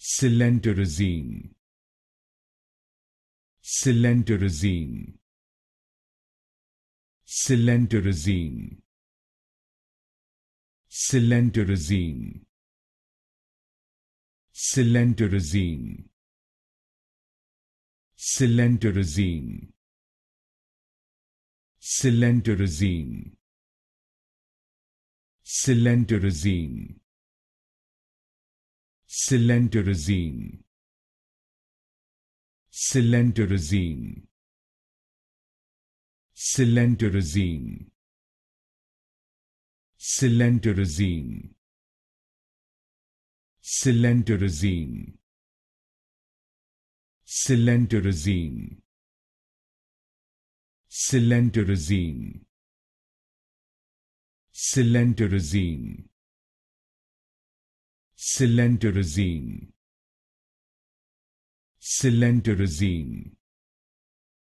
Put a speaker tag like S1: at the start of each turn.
S1: Coelenterazine, Coelenterazine, Coelenterazine, Coelenterazine, Coelenterazine, Coelenterazine, Coelenterazine, Coelenterazine, Coelenterazine, Coelenterazine, Coelenterazine, Coelenterazine, Coelenterazine, Coelenterazine, Coelenterazine, Coelenterazine, Coelenterazine, Coelenterazine,